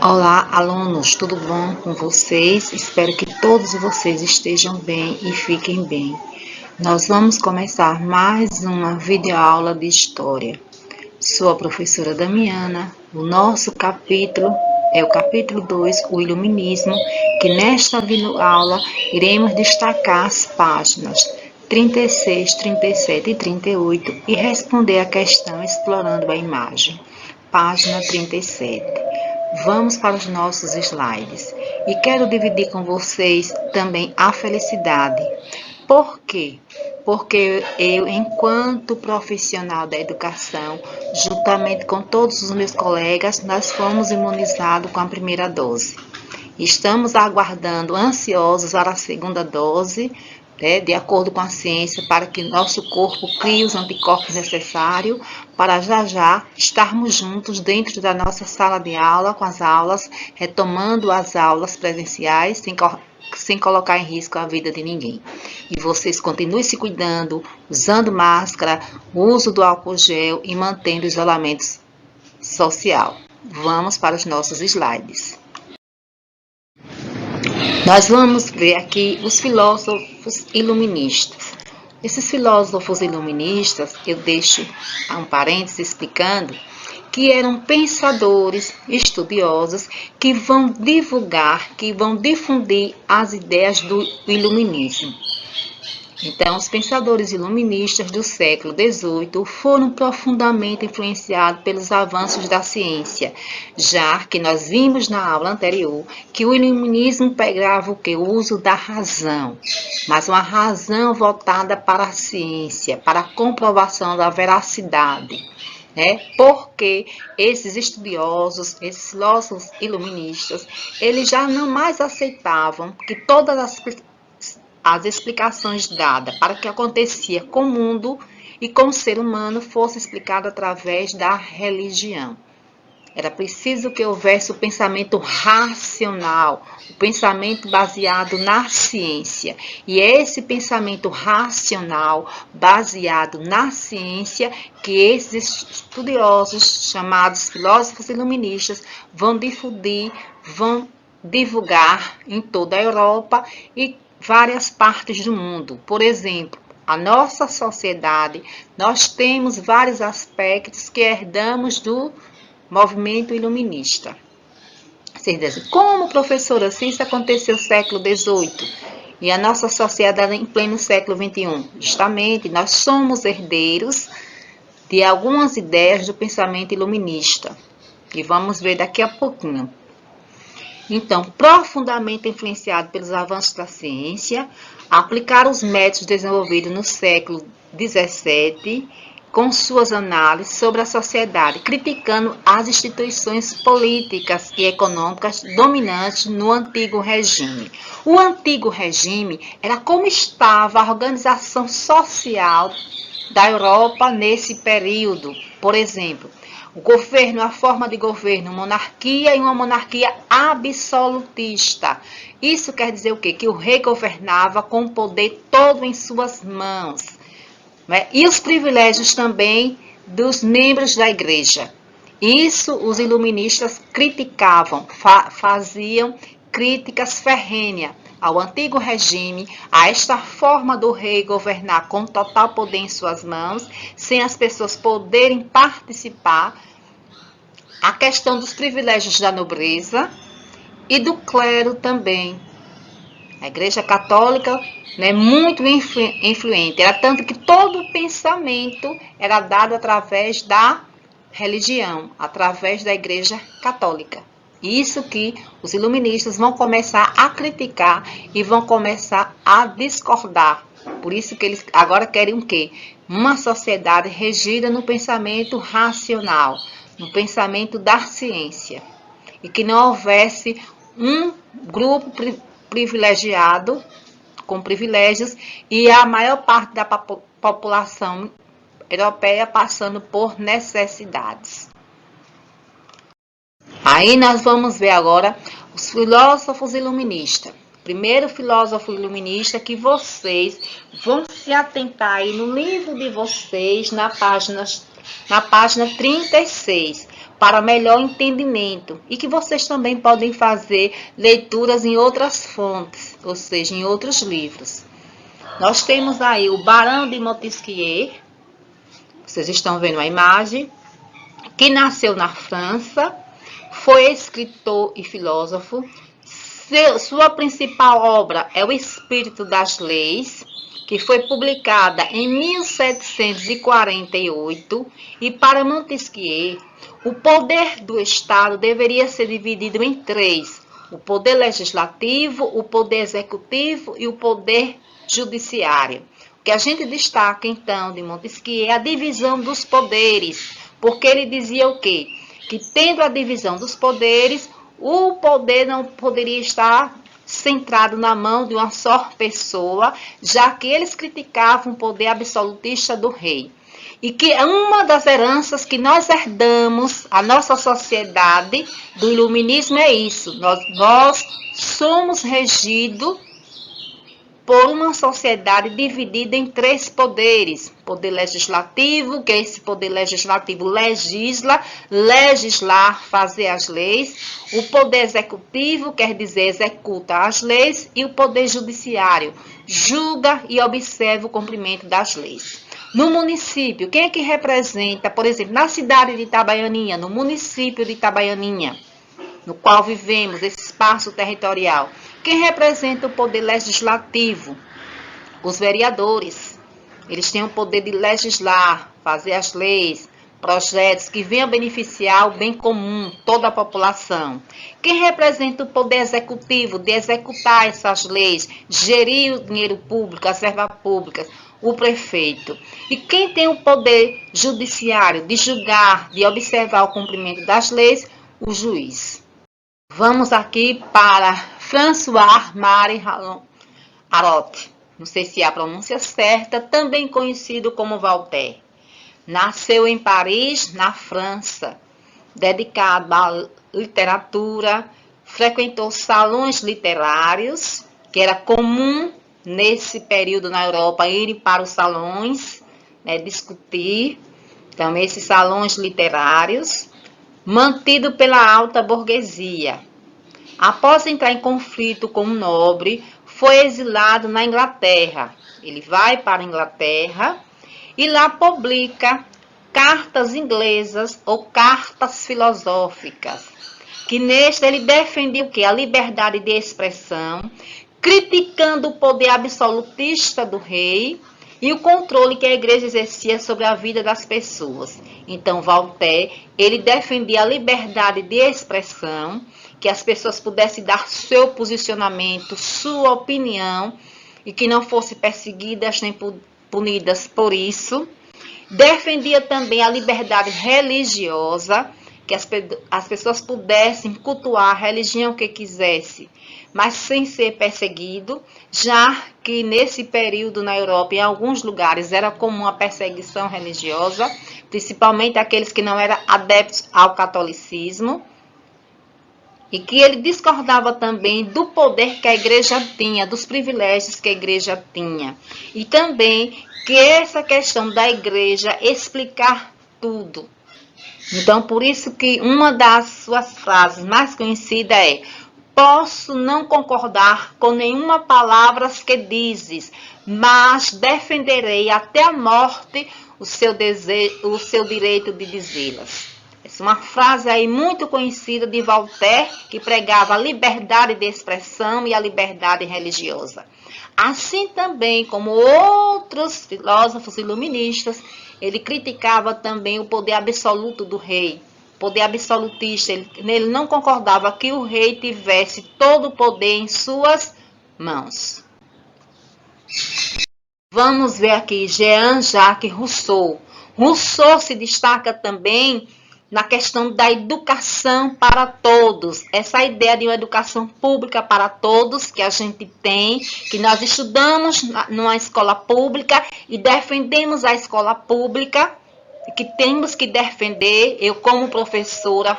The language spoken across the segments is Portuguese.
Olá, alunos, tudo bom com vocês? Espero que todos vocês estejam bem e fiquem bem. Nós vamos começar mais uma videoaula de História. Sou a professora Damiana. O nosso capítulo é o capítulo 2, o Iluminismo, que nesta videoaula iremos destacar as páginas 36, 37 e 38 e responder a questão explorando a imagem. Página 37. Vamos para os nossos slides. E quero dividir com vocês também a felicidade. Por quê? Porque eu, enquanto profissional da educação, juntamente com todos os meus colegas, nós fomos imunizados com a primeira dose. Estamos aguardando, ansiosos para a segunda dose, de acordo com a ciência, para que nosso corpo crie os anticorpos necessários para já estarmos juntos dentro da nossa sala de aula, com as aulas, retomando as aulas presenciais, sem colocar em risco a vida de ninguém. E vocês continuem se cuidando, usando máscara, uso do álcool gel e mantendo o isolamento social. Vamos para os nossos slides. Nós vamos ver aqui os filósofos iluministas. Esses filósofos iluministas, eu deixo um parênteses explicando, que eram pensadores, estudiosos, que vão divulgar, que vão difundir as ideias do iluminismo. Então, os pensadores iluministas do século XVIII foram profundamente influenciados pelos avanços da ciência, já que nós vimos na aula anterior que o iluminismo pegava o uso da razão, mas uma razão voltada para a ciência, para a comprovação da veracidade. Porque esses estudiosos, esses filósofos iluministas, eles já não mais aceitavam que todas as explicações dadas para o que acontecia com o mundo e com o ser humano fosse explicado através da religião. Era preciso que houvesse o pensamento racional, o pensamento baseado na ciência. E é esse pensamento racional, baseado na ciência, que esses estudiosos, chamados filósofos iluministas, vão difundir, vão divulgar em toda a Europa e várias partes do mundo. Por exemplo, a nossa sociedade, nós temos vários aspectos que herdamos do movimento iluminista. Vocês dizem, como, professora, se isso aconteceu no século XVIII e a nossa sociedade em pleno século XXI? Justamente, nós somos herdeiros de algumas ideias do pensamento iluminista. E vamos ver daqui a pouquinho. Então, profundamente influenciado pelos avanços da ciência, aplicar os métodos desenvolvidos no século XVII, com suas análises sobre a sociedade, criticando as instituições políticas e econômicas dominantes no antigo regime. O antigo regime era como estava a organização social da Europa nesse período. Por exemplo, o governo, a forma de governo, monarquia e uma monarquia absolutista. Isso quer dizer o quê? Que o rei governava com o poder todo em suas mãos. E os privilégios também dos membros da igreja. Isso os iluministas criticavam, faziam críticas ferrenhas ao antigo regime, a esta forma do rei governar com total poder em suas mãos, sem as pessoas poderem participar, a questão dos privilégios da nobreza e do clero também. A Igreja Católica muito influente, era tanto que todo o pensamento era dado através da religião, através da Igreja Católica. Isso que os iluministas vão começar a criticar e vão começar a discordar. Por isso que eles agora querem o quê? Uma sociedade regida no pensamento racional, no pensamento da ciência. E que não houvesse um grupo privilegiado, com privilégios, e a maior parte da população europeia passando por necessidades. Aí nós vamos ver agora os filósofos iluministas. primeiro filósofo iluminista, que vocês vão se atentar aí no livro de vocês, na página 36, para melhor entendimento, e que vocês também podem fazer leituras em outras fontes, ou seja, em outros livros. Nós temos aí o Barão de Montesquieu, vocês estão vendo a imagem, que nasceu na França, foi escritor e filósofo. Sua principal obra é O Espírito das Leis, que foi publicada em 1748, e para Montesquieu, o poder do Estado deveria ser dividido em três: o poder legislativo, o poder executivo e o poder judiciário. O que a gente destaca, então, de Montesquieu é a divisão dos poderes, porque ele dizia o quê? Que tendo a divisão dos poderes, o poder não poderia estar centrado na mão de uma só pessoa, já que eles criticavam o poder absolutista do rei. E que uma das heranças que nós herdamos, a nossa sociedade do iluminismo é isso. Nós somos regidos por uma sociedade dividida em três poderes: poder legislativo, que é esse poder legislativo legislar, fazer as leis; o poder executivo, quer dizer, executa as leis; e o poder judiciário, julga e observa o cumprimento das leis. No município, quem é que representa, por exemplo, na cidade de Itabaianinha, no município de Itabaianinha, no qual vivemos, esse espaço territorial? Quem representa o poder legislativo? Os vereadores. Eles têm o poder de legislar, fazer as leis, projetos que venham beneficiar o bem comum, toda a população. Quem representa o poder executivo, de executar essas leis, gerir o dinheiro público, as verbas públicas? O prefeito. E quem tem o poder judiciário, de julgar, de observar o cumprimento das leis? O juiz. Vamos aqui para François-Marie Harot, não sei se é a pronúncia certa, também conhecido como Voltaire. Nasceu em Paris, na França, dedicado à literatura, frequentou salões literários, que era comum nesse período na Europa irem para os salões, discutir, então esses salões literários, mantido pela alta burguesia. Após entrar em conflito com um nobre, foi exilado na Inglaterra. Ele vai para a Inglaterra e lá publica cartas inglesas ou cartas filosóficas, que neste ele defendia o quê? A liberdade de expressão, criticando o poder absolutista do rei e o controle que a igreja exercia sobre a vida das pessoas. Então, Voltaire, ele defendia a liberdade de expressão, que as pessoas pudessem dar seu posicionamento, sua opinião, e que não fossem perseguidas nem punidas por isso. Defendia também a liberdade religiosa, que as pessoas pudessem cultuar a religião que quisessem, mas sem ser perseguido, já que nesse período na Europa, em alguns lugares, era comum a perseguição religiosa, principalmente aqueles que não eram adeptos ao catolicismo, e que ele discordava também do poder que a igreja tinha, dos privilégios que a igreja tinha, e também que essa questão da igreja explicar tudo. Então, por isso que uma das suas frases mais conhecidas é: posso não concordar com nenhuma palavra que dizes, mas defenderei até a morte o seu direito de dizê-las. Essa é uma frase aí muito conhecida de Voltaire, que pregava a liberdade de expressão e a liberdade religiosa. Assim também como outros filósofos iluministas, ele criticava também o poder absoluto do rei, poder absolutista. Ele não concordava que o rei tivesse todo o poder em suas mãos. Vamos ver aqui Jean-Jacques Rousseau. Rousseau se destaca também na questão da educação para todos. Essa ideia de uma educação pública para todos que a gente tem, que nós estudamos numa escola pública e defendemos a escola pública, que temos que defender. Eu, como professora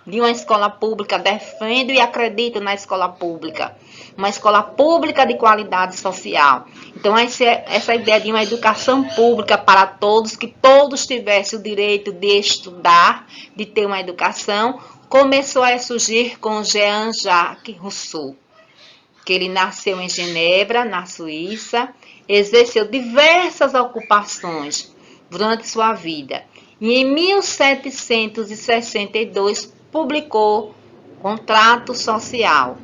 de uma escola pública, defendo e acredito na escola pública. uma escola pública de qualidade social. Então, essa ideia de uma educação pública para todos, que todos tivessem o direito de estudar, de ter uma educação, começou a surgir com Jean-Jacques Rousseau, que ele nasceu em Genebra, na Suíça, exerceu diversas ocupações durante sua vida. E em 1762 publicou Contrato Social.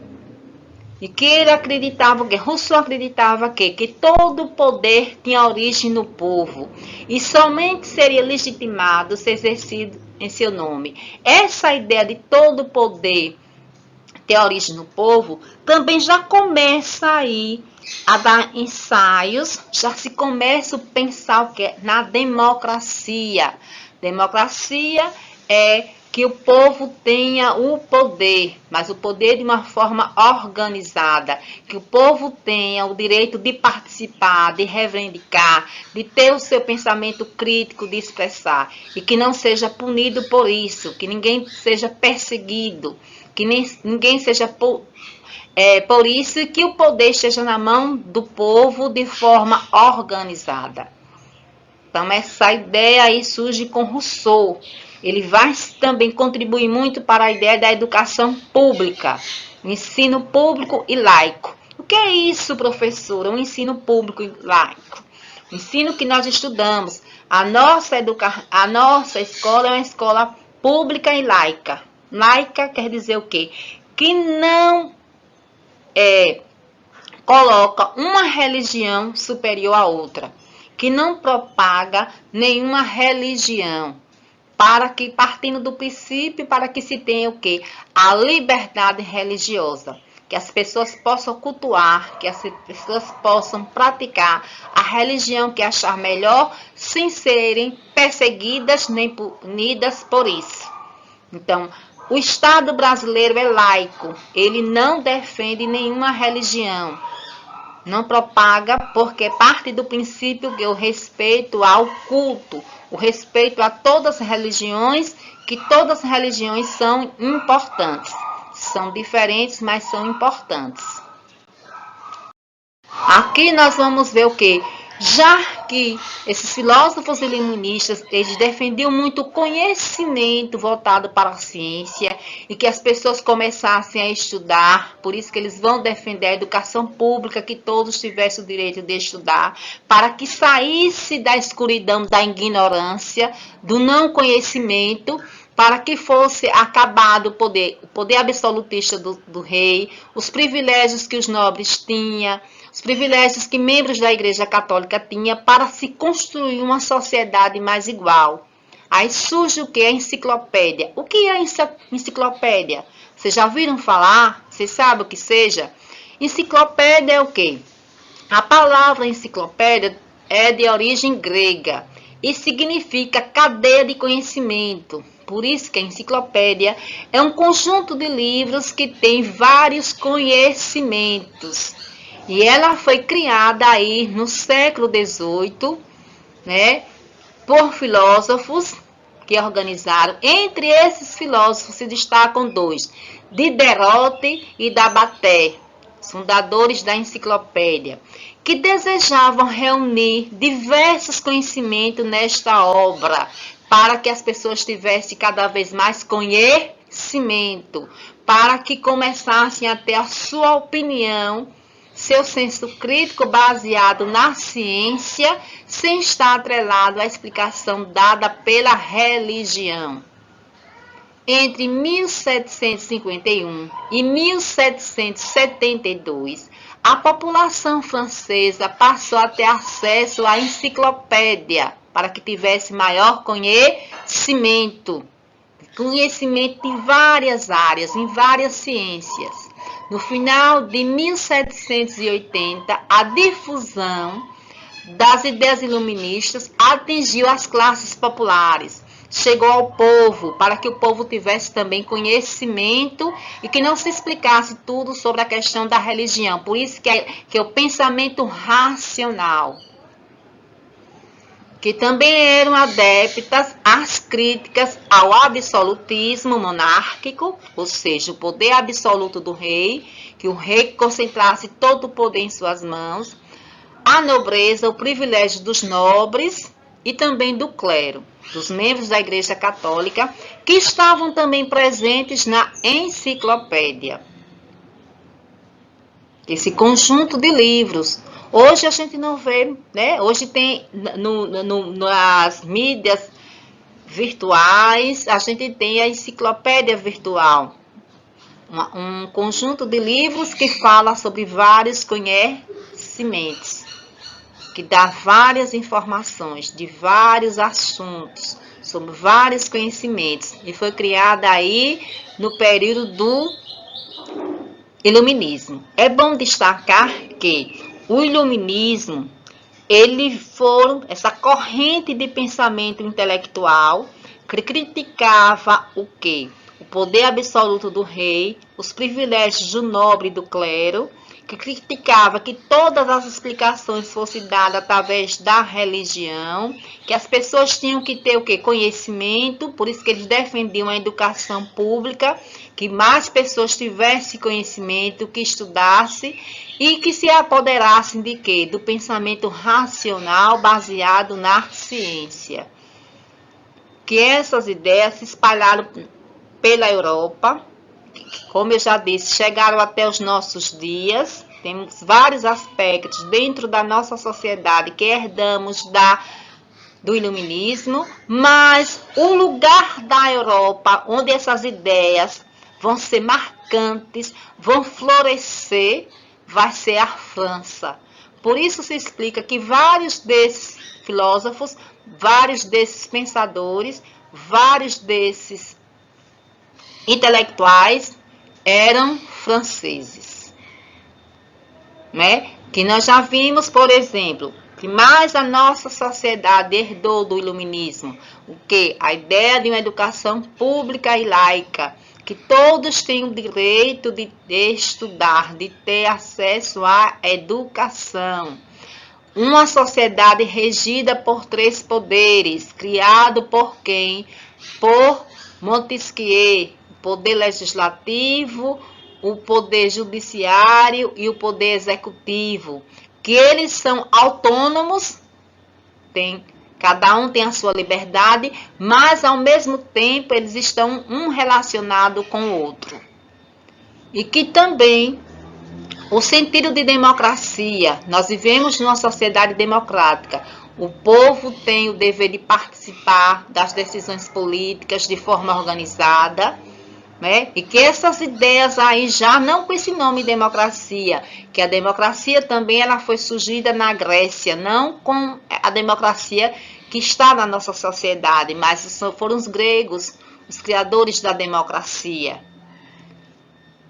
E que ele acreditava, que Rousseau acreditava que todo o poder tinha origem no povo e somente seria legitimado se exercido em seu nome. Essa ideia de todo o poder ter origem no povo também já começa aí a dar ensaios, já se começa a pensar o que? Na democracia. Democracia é que o povo tenha o poder, mas o poder de uma forma organizada, que o povo tenha o direito de participar, de reivindicar, de ter o seu pensamento crítico, de expressar, e que não seja punido por isso, que ninguém seja perseguido, que ninguém seja por isso que o poder esteja na mão do povo de forma organizada. Então, essa ideia aí surge com Rousseau. Ele vai também contribuir muito para a ideia da educação pública, ensino público e laico. O que é isso, professora? Um ensino público e laico. O ensino que nós estudamos. A nossa escola é uma escola pública e laica. Laica quer dizer o quê? Que não coloca uma religião superior à outra, que não propaga nenhuma religião, para que, partindo do princípio, para que se tenha o quê? A liberdade religiosa, que as pessoas possam cultuar, que as pessoas possam praticar a religião que achar melhor, sem serem perseguidas nem punidas por isso. Então, o Estado brasileiro é laico, ele não defende nenhuma religião, não propaga, porque parte do princípio que o respeito ao culto, o respeito a todas as religiões, que todas as religiões são importantes, são diferentes, mas são importantes. Aqui nós vamos ver o que? Já que esses filósofos iluministas, eles defendiam muito o conhecimento voltado para a ciência e que as pessoas começassem a estudar, por isso que eles vão defender a educação pública, que todos tivessem o direito de estudar, para que saísse da escuridão, da ignorância, do não conhecimento, para que fosse acabado o poder absolutista do rei, os privilégios que os nobres tinham, os privilégios que membros da Igreja Católica tinham, para se construir uma sociedade mais igual. Aí surge o que? A enciclopédia. O que é enciclopédia? Vocês já ouviram falar? Vocês sabem o que seja? Enciclopédia é o quê? A palavra enciclopédia é de origem grega e significa cadeia de conhecimento. Por isso que a enciclopédia é um conjunto de livros que tem vários conhecimentos. E ela foi criada aí no século XVIII, né, por filósofos que organizaram. Entre esses filósofos se destacam dois, Diderot e D'Alembert, fundadores da enciclopédia, que desejavam reunir diversos conhecimentos nesta obra, para que as pessoas tivessem cada vez mais conhecimento, para que começassem a ter a sua opinião, seu senso crítico baseado na ciência, sem estar atrelado à explicação dada pela religião. Entre 1751 e 1772, a população francesa passou a ter acesso à enciclopédia, para que tivesse maior conhecimento em várias áreas, em várias ciências. No final de 1780, a difusão das ideias iluministas atingiu as classes populares, chegou ao povo, para que o povo tivesse também conhecimento e que não se explicasse tudo sobre a questão da religião. Por isso que é o pensamento racional. que também eram adeptas às críticas ao absolutismo monárquico, ou seja, o poder absoluto do rei, que o rei concentrasse todo o poder em suas mãos, a nobreza, o privilégio dos nobres e também do clero, dos membros da Igreja Católica, que estavam também presentes na enciclopédia. Esse conjunto de livros. Hoje a gente não vê, né? Hoje tem nas mídias virtuais, a gente tem a enciclopédia virtual. Um conjunto de livros que fala sobre vários conhecimentos, que dá várias informações de vários assuntos, sobre vários conhecimentos. E foi criada aí no período do Iluminismo. É bom destacar que o Iluminismo, essa corrente de pensamento intelectual que criticava o quê? O poder absoluto do rei, os privilégios do nobre e do clero, que criticava que todas as explicações fossem dadas através da religião, que as pessoas tinham que ter o quê? Conhecimento, por isso que eles defendiam a educação pública, que mais pessoas tivessem conhecimento, que estudassem e que se apoderassem de quê? Do pensamento racional baseado na ciência. Que essas ideias se espalharam pela Europa, como eu já disse, chegaram até os nossos dias. Temos vários aspectos dentro da nossa sociedade que herdamos do Iluminismo, mas o lugar da Europa onde essas ideias vão ser marcantes, vão florescer, vai ser a França. Por isso se explica que vários desses filósofos, vários desses pensadores, vários desses intelectuais eram franceses, né? Que nós já vimos, por exemplo, que mais a nossa sociedade herdou do Iluminismo, o que? A ideia de uma educação pública e laica, que todos têm o direito de estudar, de ter acesso à educação. Uma sociedade regida por 3 poderes, criado por quem? Por Montesquieu, o poder legislativo, o poder judiciário e o poder executivo, que eles são autônomos, cada um tem a sua liberdade, mas ao mesmo tempo eles estão um relacionado com o outro. E que também o sentido de democracia, nós vivemos numa sociedade democrática. O povo tem o dever de participar das decisões políticas de forma organizada, né? E que essas ideias aí já não com esse nome democracia, que a democracia também ela foi surgida na Grécia, não com a democracia que está na nossa sociedade, mas foram os gregos, os criadores da democracia.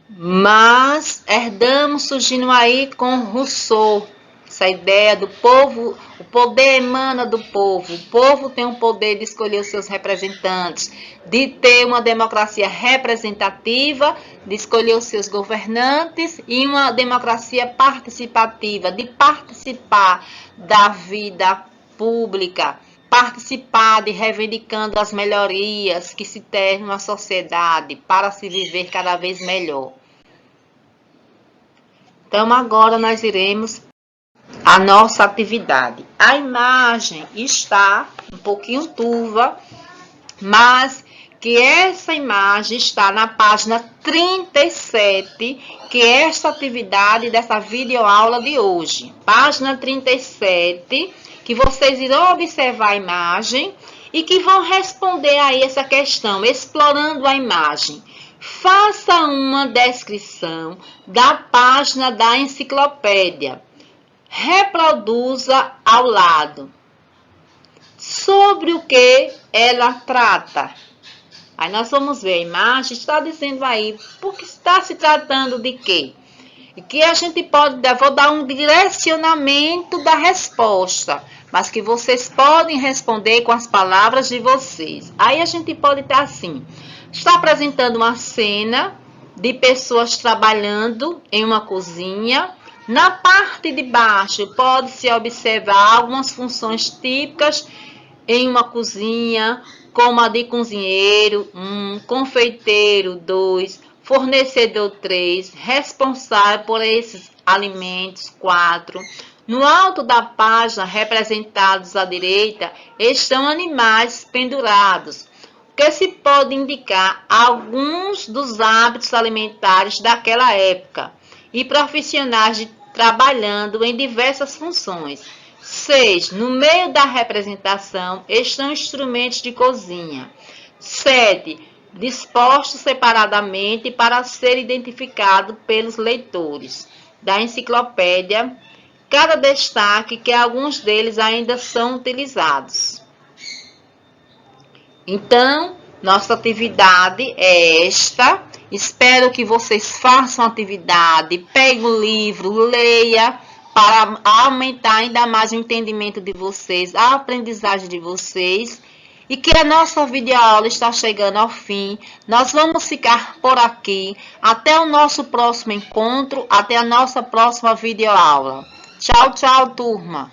Mas herdamos surgindo aí com Rousseau, essa ideia do povo, o poder emana do povo. O povo tem o poder de escolher os seus representantes, de ter uma democracia representativa, de escolher os seus governantes e uma democracia participativa, de participar da vida pública, participar de reivindicando as melhorias que se tem numa sociedade para se viver cada vez melhor. Então agora nós iremos a nossa atividade. A imagem está um pouquinho turva, mas que essa imagem está na página 37, que é esta atividade dessa videoaula de hoje. Página 37, que vocês irão observar a imagem e que vão responder aí essa questão, explorando a imagem. Faça uma descrição da página da enciclopédia. Reproduza ao lado. Sobre o que ela trata. Aí nós vamos ver a imagem, está dizendo aí, porque está se tratando de quê? E que a gente pode, vou dar um direcionamento da resposta, mas que vocês podem responder com as palavras de vocês. Aí a gente pode estar assim, está apresentando uma cena de pessoas trabalhando em uma cozinha, Na parte de baixo, pode-se observar algumas funções típicas em uma cozinha, como a de cozinheiro 1, confeiteiro 2, fornecedor 3, responsável por esses alimentos 4. No alto da página, representados à direita, estão animais pendurados, o que se pode indicar alguns dos hábitos alimentares daquela época e profissionais trabalhando em diversas funções. 6. No meio da representação estão instrumentos de cozinha. 7. Dispostos separadamente para ser identificado pelos leitores da enciclopédia. Cada destaque que alguns deles ainda são utilizados. Então, nossa atividade é esta. Espero que vocês façam a atividade, peguem o livro, leia, para aumentar ainda mais o entendimento de vocês, a aprendizagem de vocês. E que a nossa videoaula está chegando ao fim. Nós vamos ficar por aqui. Até o nosso próximo encontro, até a nossa próxima videoaula. Tchau, tchau, turma!